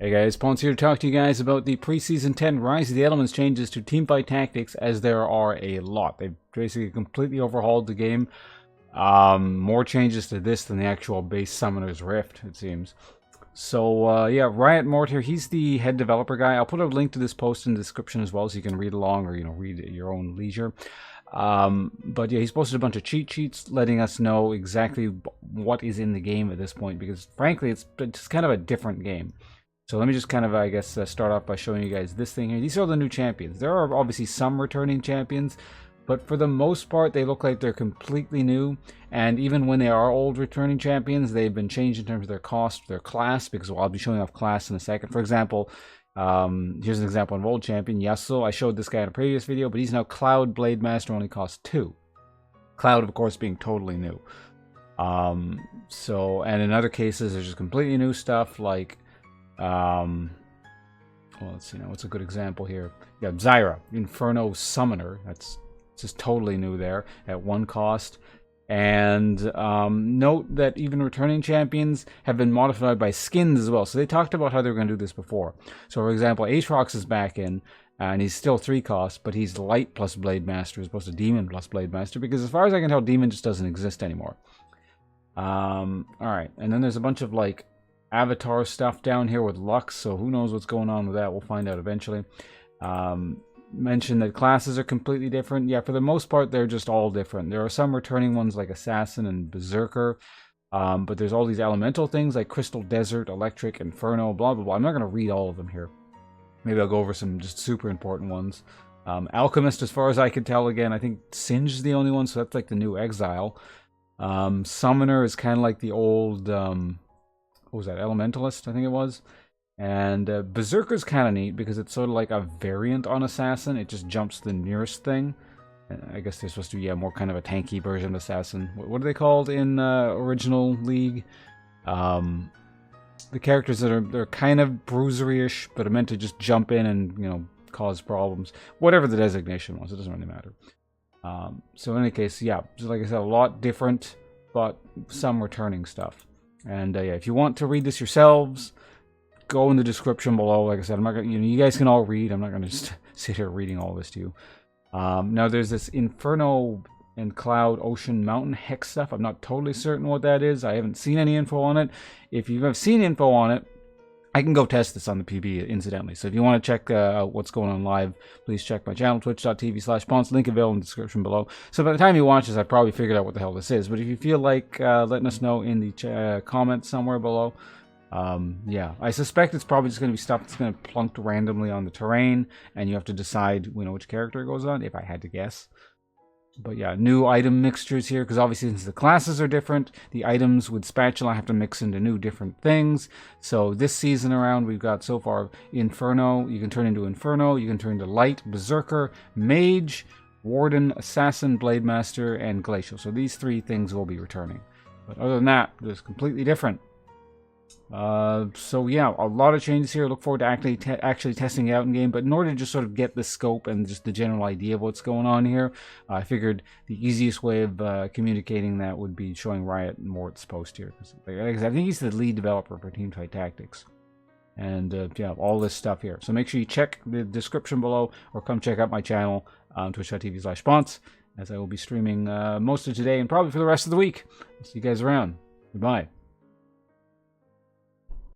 Hey guys, Ponce here to talk to you guys about the Preseason 10 Rise of the Elements changes to teamfight tactics, as there are a lot. They've basically completely overhauled the game. More changes to this than the actual base Summoner's Rift, it seems. So, yeah, Riot Mortar, he's the head developer guy. I'll put a link to this post in the description as well, so you can read along or, read at your own leisure. But yeah, he's posted a bunch of cheat sheets letting us know exactly what is in the game at this point, because frankly, it's kind of a different game. So let me just kind of, I guess, start off by showing you guys this thing here. These are the new champions. There are obviously some returning champions, but for the most part, they look like they're completely new. And even when they are old returning champions, they've been changed in terms of their cost, their class, because I'll be showing off class in a second. For example, here's an example of an old champion, Yasuo. I showed this guy in a previous video, but he's now Cloud Blade Master, only costs 2. Cloud, of course, being totally new. And in other cases, there's just completely new stuff like... well, let's see now. What's a good example here? Yeah, Zyra, Inferno Summoner. That's just totally new there at 1 cost. And note that even returning champions have been modified by skins as well. So they talked about how they were going to do this before. So, for example, Aatrox is back in, and he's still 3 costs, but he's Light plus Blade Master as opposed to Demon plus Blade Master, because as far as I can tell, Demon just doesn't exist anymore. Alright, and then there's a bunch of, like, Avatar stuff down here with Lux, so who knows what's going on with that. We'll find out eventually. Mentioned that classes are completely different. Yeah, for the most part, they're just all different. There are some returning ones like Assassin and Berserker, but there's all these elemental things like Crystal Desert, Electric, Inferno, blah, blah, blah. I'm not going to read all of them here. Maybe I'll go over some just super important ones. Alchemist, as far as I can tell, again, I think Singe is the only one, so that's like the new Exile. Summoner is kind of like the old... what was that, Elementalist, I think it was. And Berserker's kind of neat because it's sort of like a variant on Assassin. It just jumps the nearest thing. I guess they're supposed to be, yeah, more kind of a tanky version of Assassin. What are they called in original League? The characters that are, they're kind of bruisery-ish, but are meant to just jump in and, cause problems. Whatever the designation was, it doesn't really matter. So in any case, yeah, just like I said, a lot different, but some returning stuff. And yeah, if you want to read this yourselves, go in the description below. Like I said, I'm not gonna, you guys can all read. I'm not gonna just sit here reading all this to you. Now there's this Inferno and Cloud Ocean Mountain Hex stuff. I'm not totally certain what that is. I haven't seen any info on it. If you have seen info on it, I can go test this on the PB, incidentally. So if you want to check out what's going on live, please check my channel, twitch.tv/Ponce, link available in the description below. So by the time you watch this, I've probably figured out what the hell this is. But if you feel like letting us know in the comments somewhere below, yeah, I suspect it's probably just going to be stuff that's going to plunk randomly on the terrain, and you have to decide, which character it goes on, if I had to guess. But yeah, new item mixtures here, because obviously since the classes are different, the items with Spatula have to mix into new different things. So this season around, we've got so far Inferno, you can turn into Inferno, you can turn into Light, Berserker, Mage, Warden, Assassin, Blade Master, and Glacial. So these 3 things will be returning. But other than that, it's completely different. So yeah, a lot of changes here. Look forward to actually testing it out in game. But in order to just sort of get the scope and just the general idea of what's going on here, I figured the easiest way of communicating that would be showing Riot Mort's post here. Like I said, I think he's the lead developer for Teamfight Tactics. And yeah, all this stuff here. So make sure you check the description below, or come check out my channel on twitch.tv/Ponce, as I will be streaming most of today and probably for the rest of the week. I'll see you guys around. Goodbye.